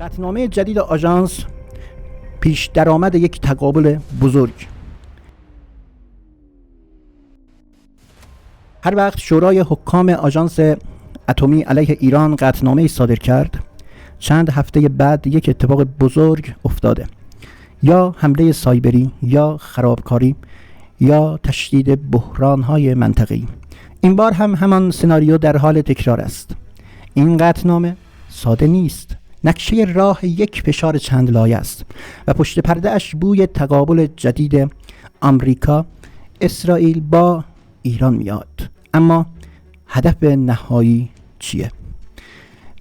قطعنامه جدید آژانس پیش درآمد یک تقابل بزرگ. هر وقت شورای حکام آژانس اتمی علیه ایران قطعنامه‌ای صادر کرد، چند هفته بعد یک اتفاق بزرگ افتاده. یا حمله سایبری، یا خرابکاری، یا تشدید بحران‌های منطقه‌ای. این بار هم همان سناریو در حال تکرار است. این قطعنامه ساده نیست. نقشه راه یک فشار چند لایه است و پشت پرده اش بوی تقابل جدید آمریکا اسرائیل با ایران میاد. اما هدف نهایی چیه؟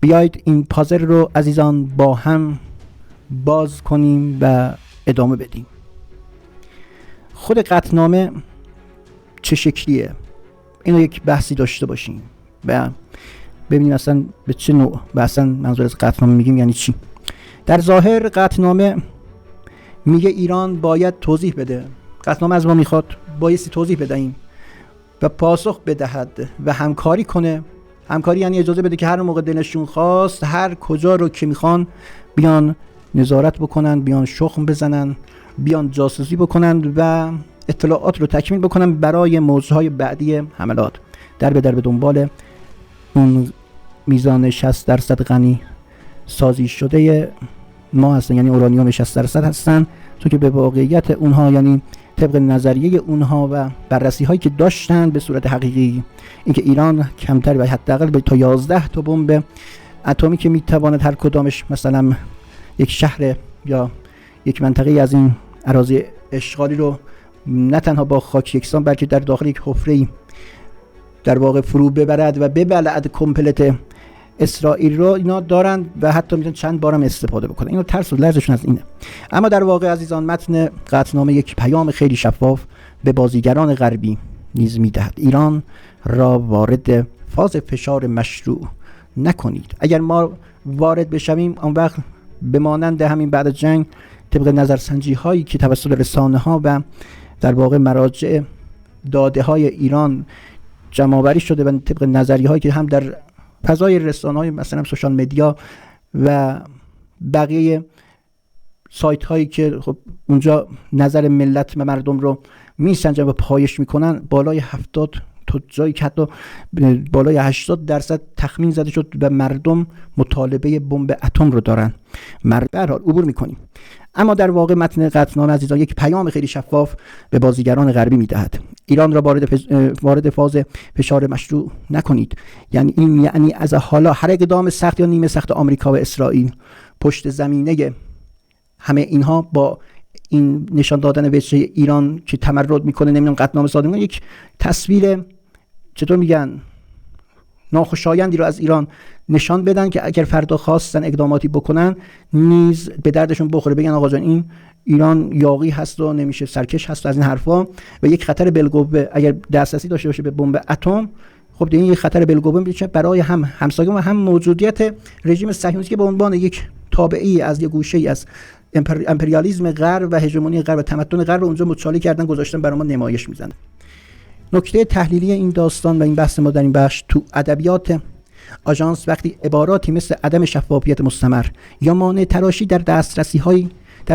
بیایید این پازل رو عزیزان با هم باز کنیم و ادامه بدیم. خود قطعنامه چه شکلیه؟ اینو یک بحثی داشته باشیم و ببینیم اصلا به چه نوع و اصلا منظور از قطعنامه میگیم یعنی چی. در ظاهر قطعنامه میگه ایران باید توضیح بده. قطعنامه از ما میخواد بایستی توضیح بدهیم و پاسخ بدهد و همکاری کنه. همکاری یعنی اجازه بده که هر موقع دلشون خواست هر کجا رو که میخوان بیان نظارت بکنن، بیان شخم بزنن، بیان جاسوسی بکنن و اطلاعات رو تکمیل بکنن برای موضوعهای بعدی حملات. در به دنبال اون میزان 60% غنی سازی شده ما هستن، یعنی اورانیوم 60% هستن، چون که به واقعیت اونها یعنی طبق نظریه اونها و بررسی هایی که داشتن به صورت حقیقی اینکه ایران کمتر و حداقل تا 11 تا بمب اتمی که میتواند هر کدامش مثلا یک شهر یا یک منطقه از این اراضی اشغالی رو نه تنها با خاک یکسان بلکه در داخل یک حفره‌ای در واقع فرو ببرد و ببلعد کمپلت اسرائیل رو اینا دارن و حتی میتونن چند بارم استفاده بکنن. اینا ترس و لرزشون از اینه. اما در واقع عزیزان متن قطعنامه یک پیام خیلی شفاف به بازیگران غربی نیز میدهد. ایران را وارد فاز فشار مشروع نکنید. اگر ما وارد بشویم اون وقت به مانند همین بعد جنگ طبق نظرسنجی هایی که توسط رسانه ها و در واقع مراجع داده های ایران جمع‌آوری شده و طبق نظریه هایی که هم در فضای رسانه های مثلا سوشال مدیا و بقیه سایت هایی که خب اونجا نظر ملت و مردم رو میسنجن و پایش میکنن، بالای 70 تا جایی که حتی بالای 80% تخمین زده شد و مردم مطالبه بمب اتم رو دارن. به هر حال عبور میکنیم. اما در واقع متن قطعنامه عزیزان یک پیام خیلی شفاف به بازیگران غربی میدهد. ایران را وارد فاز فشار مشروع نکنید. یعنی از حالا هر اقدام سخت یا نیمه سخت آمریکا و اسرائیل پشت زمینه همه اینها با این نشان دادن وجه ایران که تمرد میکنه، نمیدونم قطعنامه صادر میکنه، یک تصویر چطور میگن ناخوشایندی رو از ایران نشان بدن که اگر فردا خواستن اقداماتی بکنن نیز به دردشون بخوره. بگن آقا جان این ایران یاغی هست و نمیشه سرکش هست و از این حرفا و یک خطر بالقوه اگر دسترسی داشته باشه به بمب اتم، خب این یک خطر بالقوه میشه برای هم همسایگان و هم موجودیت رژیم صهیونیستی که به عنوان یک تابعی از یک گوشه‌ای از امپریالیسم غرب و هژمونی غرب و تمدن غرب اونجا مچاله کردن گذاشتن برای ما نمایش میزنن. نکته تحلیلی این داستان و این بحث ما در این بخش تو ادبیات آژانس وقتی عباراتی مثل عدم شفافیت مستمر یا مانع تراشی در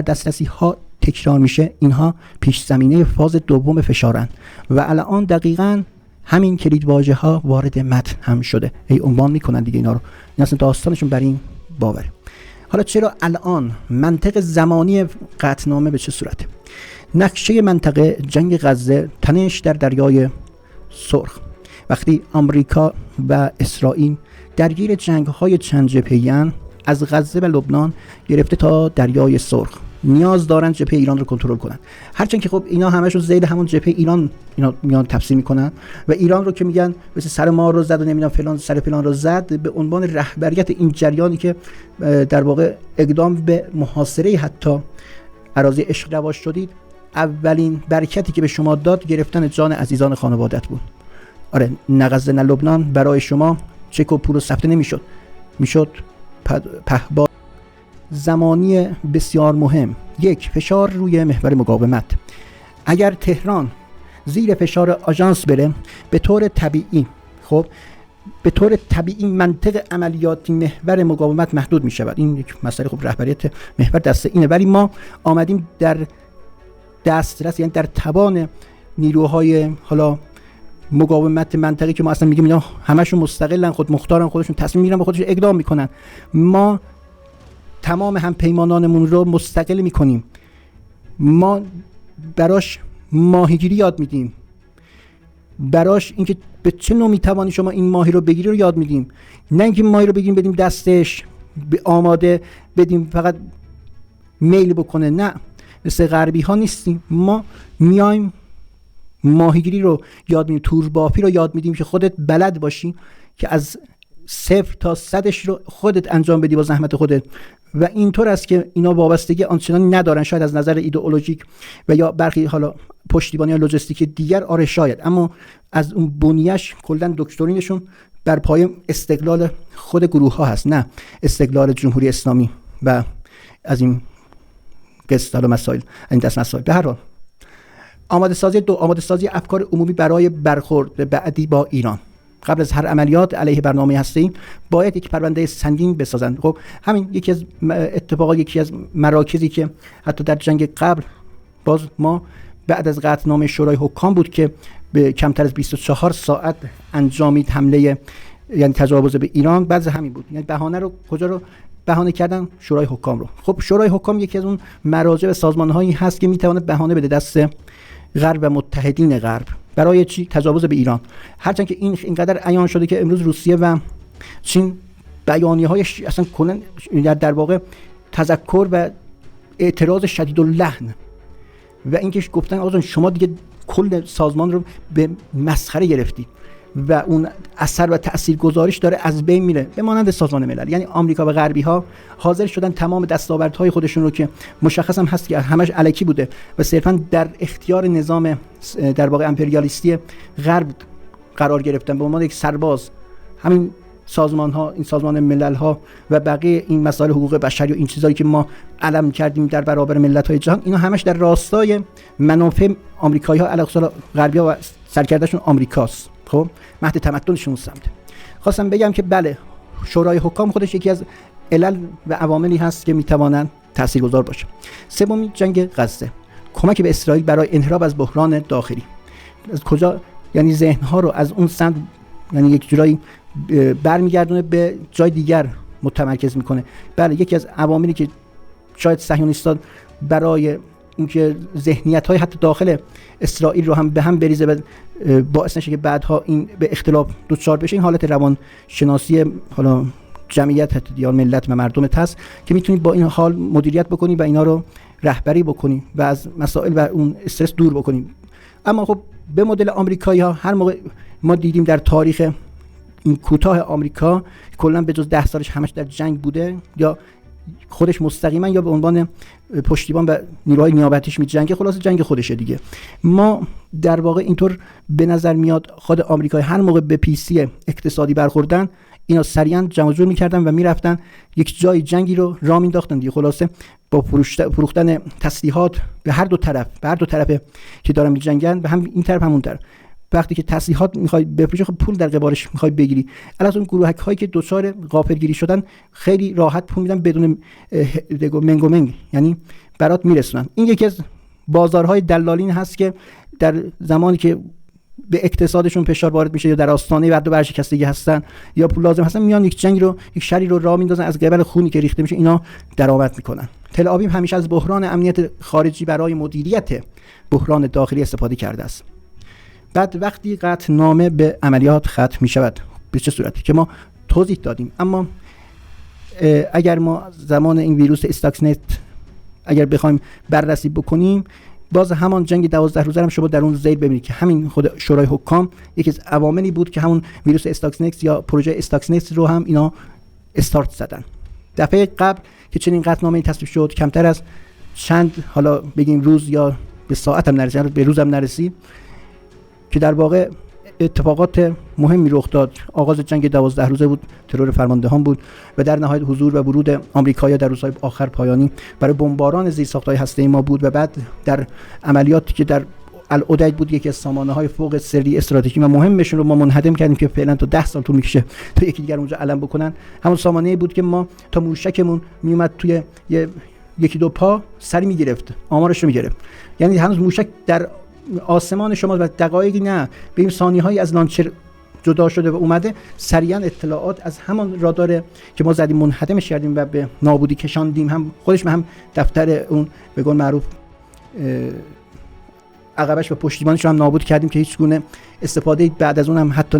دسترسی ها تکرار میشه، اینها پیش زمینه فاز دوم فشارن و الان دقیقاً همین کلید واژه ها وارد متن هم شده. عنوان میکنن دیگه اینا رو. این اصلا داستانشون بر این باوره. حالا چرا الان منطق زمانی قطعنامه به چه صورته؟ نقشه منطقه جنگ غزه، تنش در دریای سرخ. وقتی آمریکا و اسرائیل درگیر جنگ‌های چند جبهه‌این از غزه و لبنان گرفته تا دریای سرخ، نیاز دارن جبهه ایران رو کنترل کنن. هرچند که خب اینا همشون ذیل همون جبهه ایران اینا میان تفسیر میکنن و ایران رو که میگن مثل سر ما رو زد و نمیدونم فلان سر فلان رو زد، به عنوان رهبریت این جریانی که در واقع اقدام به محاصره حتی اراضی عشق رواج شدید، اولین برکتی که به شما داد گرفتن جان عزیزان خانوادت بود. آره، نه غزه نه لبنان برای شما چک و پول و ثبت نمیشد، میشد پهباد زمانی بسیار مهم. یک، فشار روی محور مقاومت. اگر تهران زیر فشار آژانس بره به طور طبیعی خب به طور طبیعی منطق عملیاتی محور مقاومت محدود می شود. این یک مسئله خب رهبریت محور دست اینه، ولی ما آمدیم در دسترس، یعنی در توان نیروهای حالا مقاومت منطقی که ما اصلا میگیم اینا همشون مستقلن، خود مختارن، خودشون تصمیم میگیرن، به خودشون اقدام میکنن، ما تمام همپیمانانمون رو مستقل میکنیم، ما براش ماهیگیری یاد میدیم، براش اینکه به چه نوع میتوانی شما این ماهی رو بگیری رو یاد میدیم، نه اینکه ماهی رو بگیریم بدیم دستش آماده بدیم فقط میل بکنه. نه، مثل غربی ها نیستیم، ما میایم ماهیگیری رو یاد میدیم، توربافی رو یاد میدیم که خودت بلد باشی که از 0 تا 100 رو خودت انجام بدی با زحمت خودت. و اینطور است که اینا وابستگی آنچنانی ندارن، شاید از نظر ایدئولوژیک و یا برخی حالا پشتیبانی یا لوجستیک دیگر آره شاید، اما از اون بنیه‌اش کلا دکترینشون بر پایه استقلال خود گروه ها هست، نه استقلال جمهوری اسلامی و از این قسط مسائل، این دست مسائل. به هر حال آماده سازی افکار عمومی برای برخورد بعدی با ایران. قبل از هر عملیات علیه برنامه هسته‌ای باید یک پرونده سنگین بسازند. خب همین یکی از اتفاقات، یکی از مراکزی که حتی در جنگ قبل باز ما بعد از قطعنامه شورای حکام بود که به کمتر از 24 ساعت انجامید حمله، یعنی تجاوز به ایران. بعد همین بود، یعنی بهانه رو کجا رو بهانه کردن؟ شورای حکام رو. خب شورای حکام یکی از اون مراجع و سازمان‌هایی هست که میتونه بهانه بده دست غرب و متحدین غرب برای چی؟ تجاوز به ایران. هرچند که این اینقدر عیان شده که امروز روسیه و چین بیانیه‌هایش اصلا کلا در واقع تذکر و اعتراض شدیداللحن و اینکه گفتن آقا شما دیگه کل سازمان رو به مسخره گرفتید و اون اثر و تاثیرگذاریش داره از بین میره. به مانند سازمان ملل، یعنی آمریکا و غربی ها حاضر شدن تمام دستاوردهای خودشون رو که مشخص هم هست که همش الکی بوده و صرفا در اختیار نظام در واقع امپریالیستی غرب قرار گرفتن به عنوان یک سرباز، همین سازمان ها، این سازمان ملل ها و بقیه این مسائل حقوق بشری و این چیزایی که ما علم کردیم در برابر ملت های جهان، اینا همش در راستای منافع آمریکایی ها علاوه بر غربی ها و سرکردهشون آمریکاست. خب مهد تمدنشون سمت. خواستم بگم که بله، شورای حکام خودش یکی از علل و عواملی هست که میتوانند تاثیرگذار باشه. سومی، جنگ غزه، کمک به اسرائیل برای انحراف از بحران داخلی. از کجا؟ یعنی ذهن‌ها رو از اون سمت، یعنی یک جورایی برمیگردونه به جای دیگر متمرکز میکنه. بله، یکی از عواملی که شاید صهیونیست‌ها برای اینکه ذهنیت‌های حتی داخل اسرائیل رو هم به هم بریزه و باعث نشه که بعدها این به اختلاف دچار بشه، این حالت روانشناسی حالا جمعیت یا ملت و مردمت هست که میتونی با این حال مدیریت بکنی و اینا رو رهبری بکنی و از مسائل و اون استرس دور بکنی. اما خب به مدل آمریکایی‌ها هر موقع ما دیدیم در تاریخ این کوتاه آمریکا کلا به جز 10 سالش همش در جنگ بوده، یا خودش مستقیما یا به عنوان پشتیبان و نیروهای نیابتیش می‌جنگه، خلاص جنگ خودشه دیگه. ما در واقع اینطور به نظر میاد خود آمریکایی هر موقع به پیسی اقتصادی برخوردن، اینا سریعا جمع جور می‌کردن و میرفتن یک جای جنگی رو راه مینداختن دیگه. خلاصه با فروختن تسلیحات به هر دو طرف که دارن می‌جنگن، به هم این طرف همون طرف، وقتی که تسلیحات میخوای بفروشی خب پول در قبالش میخوای بگیری. البته اون گروهک هایی که دچار غافلگیری شدن خیلی راحت پول میدن بدون منگ، یعنی برات میرسونن. این یکی از بازارهای دلالین هست که در زمانی که به اقتصادشون فشار وارد میشه یا در آستانه بعد ورشکستگی هستن یا پول لازم هستن، میان یک جنگ رو، یک شری رو راه میندازن، از قبل خونی که ریخته میشه اینا درآمد میکنن. تل آویو همیشه از بحران امنیت خارجی برای مدیریت بحران داخلی استفاده کرده است. بعد وقتی قطعنامه به عملیات ختم می شود، به چه صورتی که ما توضیح دادیم، اما اگر ما زمان این ویروس استاکسنت اگر بخوایم بررسی بکنیم، باز همان جنگ 12 روزه هم شما در اون ذیل ببینید که همین خود شورای حکام یکی از عواملی بود که همون ویروس استاکسنت یا پروژه استاکسنت رو هم اینا استارت زدن. دفعه قبل که چنین قطعنامه‌ای تصویب شد، کمتر از چند حالا بگیم روز یا به ساعت هم نرسید، به روز هم نرسید، که در واقع اتفاقات مهمی رخ داد. آغاز جنگ 12 روزه بود، ترور فرماندهان بود و در نهایت حضور و ورود آمریکایی‌ها در روزهای آخر پایانی برای بمباران زیرساخت‌های هسته‌ای ما بود و بعد در عملیاتی که در العدید بود، یکی از سامانه‌های فوق سری استراتژی و مهمشون رو ما منهدم کردیم که فعلا تا 10 سال طول میکشه تا یکی دیگر اونجا علم بکنن. همون سامانه‌ای بود که ما تا موشکمون میومد توی یکی دو پا سری میگرفت، آمارش رو میگرفت. یعنی هنوز موشک در آسمان شما و دقایقی نه به این ثانیه‌هایی از لانچر جدا شده و اومده سریعا اطلاعات از همان رادار که ما زدیم منهدمش کردیم و به نابودی کشاندیم، هم خودش هم دفتر اون به قول معروف عقبش و پشتیبانش رو هم نابود کردیم که هیچ گونه استفاده بعد از اون هم حتی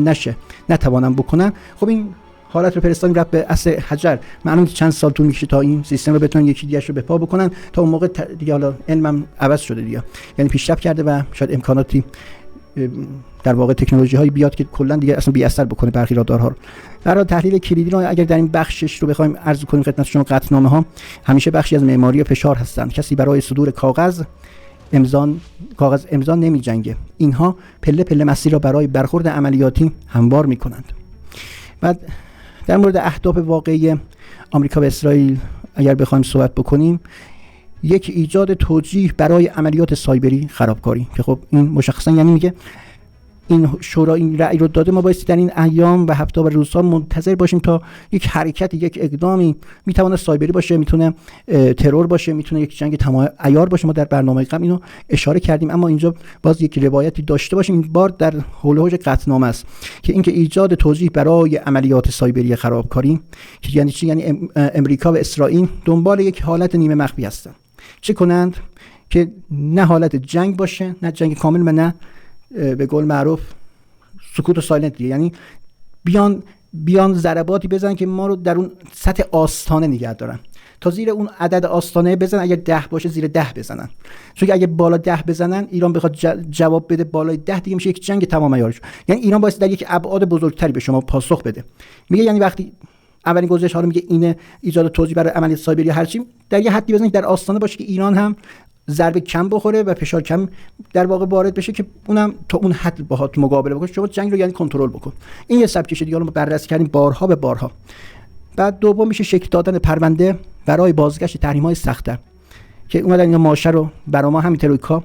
نتوانم بکنن. خب این حالت رو فرستادیم رفت به اصل حجر. معلومه چند سال طول میکشه تا این سیستم رو بتونن یکی دیگه رو به پا بکنن. تا اون موقع دیگه حالا علمم عوض شده دیگه، یعنی پیشرفت کرده و شاید امکاناتی در واقع تکنولوژی هایی بیاد که کلا دیگه اصلا بی اثر بکنه برخی رادارها رو. برای تحلیل کلیدی رو اگر در این بخشش رو بخوایم عرض کنیم خدمت شما، قطعنامه ها همیشه بخشی از معماری و فشار هستند. کسی برای صدور کاغذ امضا نمی جنگه. اینها پله پله مسیر را برای برخورد عملیاتی هموار می کنند. بعد در مورد اهداف واقعی آمریکا و اسرائیل اگر بخوایم صحبت بکنیم، یک ایجاد توجیه برای عملیات سایبری خرابکاری که خب این مشخصا یعنی میگه این شورا این رأی رو داده، ما بایستی در این ایام و هفته و روزها منتظر باشیم تا یک حرکتی، یک اقدامی، میتونه سایبری باشه، میتونه ترور باشه، میتونه یک جنگ تمام عیار باشه. ما در برنامه قبل اینو اشاره کردیم، اما اینجا باز یک روایتی داشته باشیم، این بار در حول و حوش قطعنامه است که اینکه ایجاد توجیه برای عملیات سایبری خرابکاری که یعنی چی؟ یعنی امریکا و اسرائیل دنبال یک حالت نیمه مخفی هستن. چه کنند که نه حالت جنگ باشه، نه جنگ کامل، و نه به قول معروف سکوت و سایلنت دیگه. یعنی بیان ضرباتی بزنن که ما رو در اون سطح آستانه نگه دارن، تا زیر اون عدد آستانه بزنن. اگر 10 باشه زیر 10 بزنن، چون که اگه بالا 10 بزنن ایران بخواد جواب بده بالای 10 دیگه میشه یک جنگ تمام عیار. یعنی ایران باید در یک ابعاد بزرگتری به شما پاسخ بده. میگه یعنی وقتی اولین گزارش ها رو میگه اینه ایجاد توجیه برای عملیات سایبری هر چی، در یه حدی بزنید در آستانه باشه که ایران هم ضربه کم بخوره و فشار کم در واقع وارد بشه که اونم تا اون حد باهات مقابله بکنه. شما جنگ رو یعنی کنترل بکن. این یه سبکشه دیگه، ما بررسی کردیم بارها به بارها. بعد دوم میشه شکل دادن پرونده برای بازگشت تحریم‌های سخت‌تر که اومدن اینا ماشه رو برای ما همین ترویکا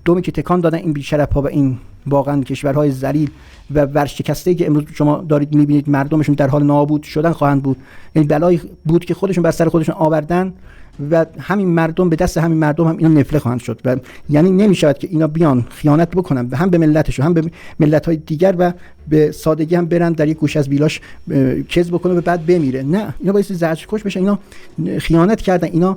دومی که تکان دادن این بی‌شرف‌ها و این واقعا کشورهای ذلیل و ورشکسته‌ای که امروز شما دارید می‌بینید مردمشون در حال نابود شدن خواهند بود. یعنی بلایی بود که خودشون بر سر خودشون آوردن و همین مردم به دست همین مردم هم اینا نفله خواهند شد. و یعنی نمی‌شود که اینا بیان خیانت بکنن هم به ملتشون هم به ملت‌های دیگر و به سادگی هم برن در یک گوشه از ویلاش کذب بکنه و بعد بمیره. نه، اینا باید زجرکش بشن. اینا خیانت کردن، اینا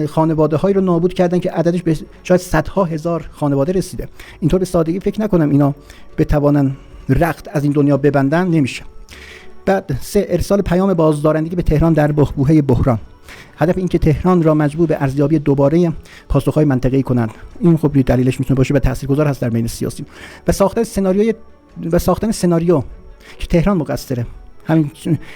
خانواده‌هایی رو نابود کردن که عددش به شاید صدها هزار خانواده رسیده. اینطور به سادگی فکر نکنم اینا بتوانن رخت از این دنیا ببندن، نمیشه. بعد 3 ارسال پیام بازدارندگی به تهران در بحبوحه بحران. هدف این که تهران را مجبور به ارزیابی دوباره پاسخ‌های منطقه‌ای کنند. این خب دلیلش میتونه باشه و تاثیرگذار هست در بین سیاسی و ساختن سناریو که تهران مقصره. همین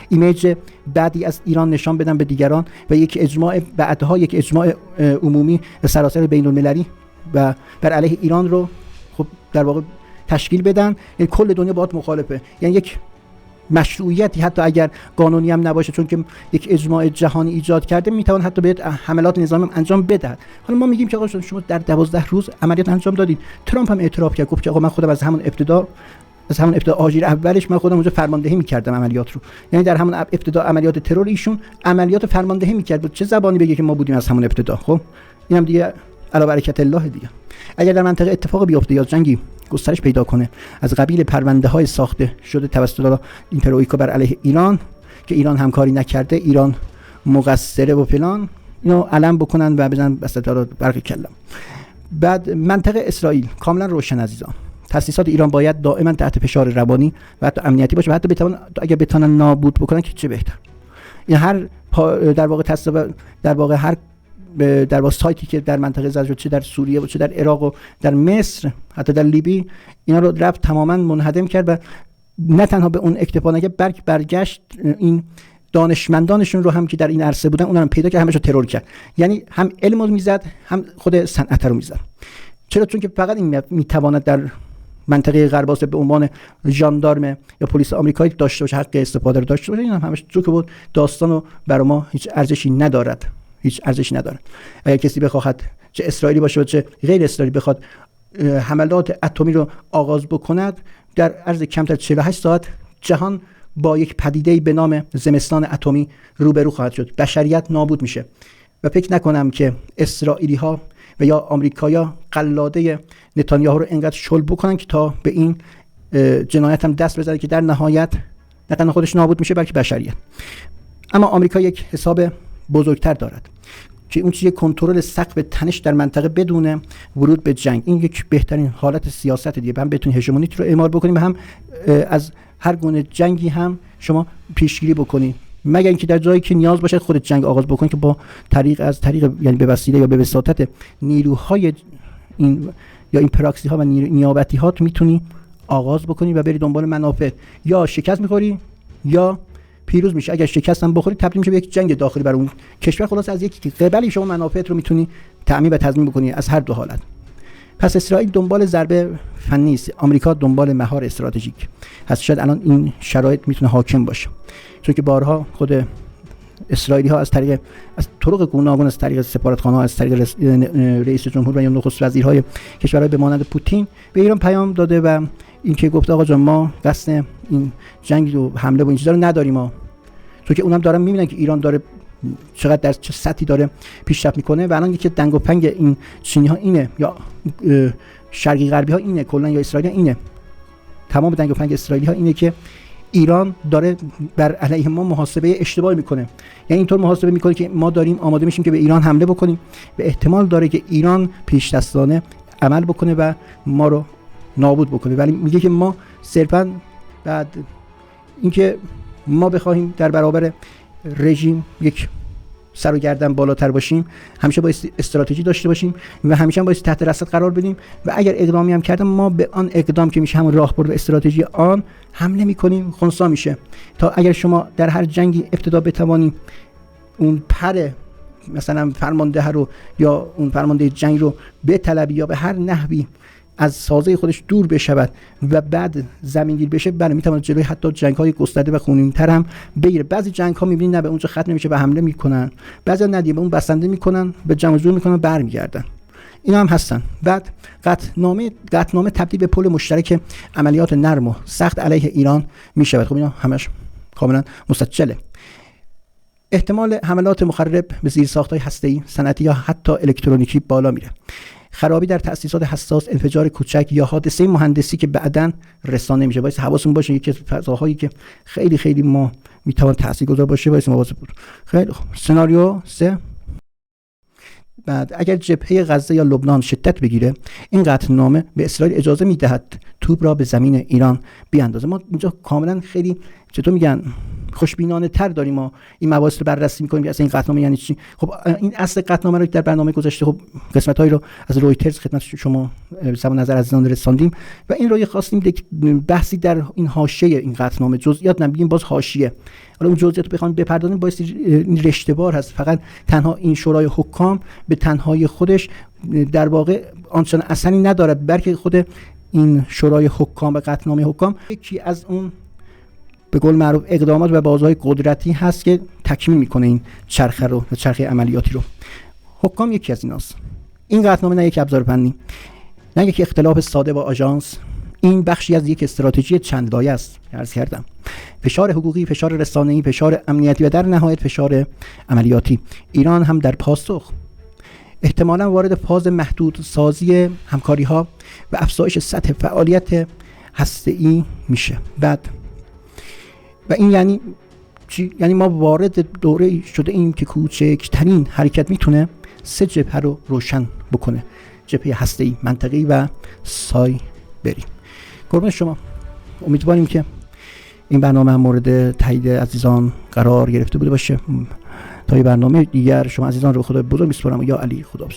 ایمیج بعدی از ایران نشان بدن به دیگران و یک اجماع بعدها یک اجماع عمومی و سراسر بین‌المللی و بر علیه ایران رو خب در واقع تشکیل بدن. یعنی کل دنیا باهات مخالفه. یعنی یک مشروعیتی حتی اگر قانونی هم نباشه، چون که یک اجماع جهانی ایجاد کرده، میتوان حتی به حملات نظامی انجام بده. حالا ما میگیم که آقا شما در 12 روز عملیات انجام دادید. ترامپ هم اعتراف کرد، گفت که آقا من خودم از همون ابتدا آژیر اولش من خودم اونجا فرماندهی میکردم عملیات رو. یعنی در همون ابتدا عملیات ترور ایشون عملیات فرماندهی میکرد. چه زبانی بگه که ما بودیم از همون ابتدا؟ خب اینم دیگه علی برکت الله دیگه. اگر در منطقه اتفاق بیفته یا جنگی گسترش پیدا کنه از قبیل پرونده‌های ساخته شده توسط این ترویکا بر علیه ایران که ایران همکاری نکرده، ایران مقصره و فلان، اینو علم بکنن و بزنن بساطا برق کلم. بعد منطقه اسرائیل کاملا روشن عزیزان. تأسیسات ایران باید دائما تحت فشار روانی و حتی امنیتی باشه و حتی اگه بتونن نابود بکنن که چه بهتر. این هر در واقع سایتی که در منطقه زد، چه در سوریه و چه در عراق و در مصر حتی در لیبی، اینا رو رفت تماما منهدم کرد و نه تنها به اون اکتفا نکرد، بلکه برگشت این دانشمندانشون رو هم که در این عرصه بودن اونها رو پیدا کرد، همشو ترور کرد. یعنی هم علم رو میزد هم خود صنعت رو میزد. چرا؟ چون که فقط این میتواند در منطقه غرب آسیا به عنوان ژاندارم یا پلیس آمریکایی داشته باشه، حق استفاده رو داشته باشه. این هم همش جوک بود، داستانو برای ما هیچ ارزشی ندارد. اگر کسی بخواد چه اسرائیلی باشه و چه غیر اسرائیلی بخواد حملات اتمی رو آغاز بکند، در عرض کمتر 48 ساعت جهان با یک پدیده‌ای به نام زمستان اتمی روبرو خواهد شد. بشریت نابود میشه و فکر نکنم که اسرائیلی‌ها و یا آمریکایا قلاده نتانیاهو رو انقدر شل بکنن که تا به این جنایت هم دست بزنه که در نهایت نه تنها خودش نابود میشه بلکه بشریت. اما آمریکا یک حساب بزرگتر دارد که اون چیه کنترل سقف تنش در منطقه بدون ورود به جنگ. این یک بهترین حالت سیاست دیگه، هم بتونید هژمونیت رو اعمال بکنید و هم از هر گونه جنگی هم شما پیشگیری بکنید، مگر اینکه در جایی که نیاز باشه خود جنگ آغاز بکنید که با طریق یعنی به وسیله یا به وساطت نیروهای این یا این پراکسی ها و نیابتی ها میتونی آغاز بکنی و بری دنبال منافع. یا شکست میخوری یا پیروز میشه. اگر شکست هم بخوری تبدیل میشه به یک جنگ داخلی برای اون کشور. خلاص از یک قبلی شما منافعت رو میتونی تأمین و تضمین بکنی از هر دو حالت. پس اسرائیل دنبال ضربه فنی است، آمریکا دنبال مهار استراتژیک هست. شاید الان این شرایط میتونه حاکم باشه، چون که بارها خود اسرائیلی ها از طرق گوناگون، از طریق سفارتخانه ها، از طریق رئیس جمهور و یا نخست وزیرهای کشورهای به مانند پوتین به ایران پیام داده و اینکه گفته آقا جان ما قصد این جنگ و حمله و این چیزا رو نداریم ما. چون که اونم دارن میبینن که ایران داره چقدر در چه سطحی داره پیشرفت میکنه و الان یکی دنگ و پنگ این چینی ها اینه یا شرقی غربی ها اینه، کلا یا اسرائیل اینه، تمام دنگ و پنگ اسرائیلی ها اینه که ایران داره بر علیه ما محاسبه اشتباهی میکنه. یعنی اینطور محاسبه میکنه که ما داریم آماده میشیم که به ایران حمله بکنیم و احتمال داره که ایران پیش دستانه عمل بکنه و ما رو نابود بکنه. ولی میگه که ما صرفا بعد اینکه ما بخوایم در برابر رژیم یک سر و گردن بالاتر باشیم، همیشه باید استراتژی داشته باشیم و همیشه باید تحت رصد قرار بدیم و اگر اقدامی هم کردیم ما به آن اقدام که میشه همون راهبرد و استراتژی آن حمله میکنیم، خنثی میشه. تا اگر شما در هر جنگی ابتدا بتوانید اون پر مثلا فرمانده رو یا اون فرمانده جنگ رو بطلبی یا به هر نحوی از سازه خودش دور بشود و بعد زمینگیر بشه، بله میتونه جلوی حتی جنگ‌های گسترده و خونین‌تر هم بگیره. بعضی جنگ‌ها می‌بینید نه به اونجا ختم نمیشه و حمله میکنن، بعضیا ندیه به اون بسنده میکنن، به جمع جور میکنن، برمیگردن. اینا هم هستن. بعد قطعنامه تبدیل به پل مشترک عملیات نرم و سخت علیه ایران میشود. خب اینا همش کاملا مسجله. احتمال حملات مخرب به زیرساخت‌های هسته‌ای، صنعتی یا حتی الکترونیکی بالا میره. خرابی در تأسیسات حساس، انفجار کوچک یا حادثه مهندسی که بعداً رسانه میشه. باید حواسمون باشه یکی از فضاهایی که خیلی خیلی ما میتوان تاثیرگذار باشه باید مواظب بود. خیلی خوب. سناریو 3. بعد اگر جبهه غزه یا لبنان شدت بگیره، این قطعنامه به اسرائیل اجازه میدهد توپ را به زمین ایران بیاندازه. ما اینجا کاملا خیلی چطور میگن خوشبینانه تر داریم ما این مباحث رو بررسی می‌کنیم که اصلا این قطعنامه یعنی چی. خب این اصل قطعنامه رو در برنامه گذاشته خب قسمت‌هایی رو از رویترز خدمت شما سبا نظر عزیزان رساندیم و این رو خواستیم بحثی در این حاشیه این قطعنامه، جزئیات نمیگیم، باز حاشیه. حالا اون جزئیات رو بخوایم بپردازیم باعث این رشته‌بار هست. فقط تنها این شورای حکام به تنهایی خودش در واقع آنچنان اثری ندارد، بلکه خود این شورای حکام و قطعنامه حکام یکی از اون به قول معروف اقدامات و بازوهای قدرتی هست که تکمیل میکنه این چرخه رو، چرخه عملیاتی رو. حکام یکی از ایناست. این قطعنامه نه یک ابزار فنی، نه یک اختلاف ساده با آژانس، این بخشی از یک استراتژی چند لایه است. عرض کردم فشار حقوقی، فشار رسانه‌ای، فشار امنیتی و در نهایت فشار عملیاتی. ایران هم در پاسخ احتمالاً وارد فاز محدود سازی همکاری‌ها و افزایش سطح فعالیت هسته‌ای میشه. بعد و این یعنی چی؟ یعنی ما وارد دوره شده ایم که کوچکترین حرکت میتونه 3 جبهه رو روشن بکنه: جبهه هسته‌ای، منطقه‌ای و سایبری. قربان شما. امیدواریم که این برنامه هم مورد تایید عزیزان قرار گرفته بوده باشه. تا یه برنامه دیگر شما عزیزان رو خدا بزرگ میسپارم. یا علی خدا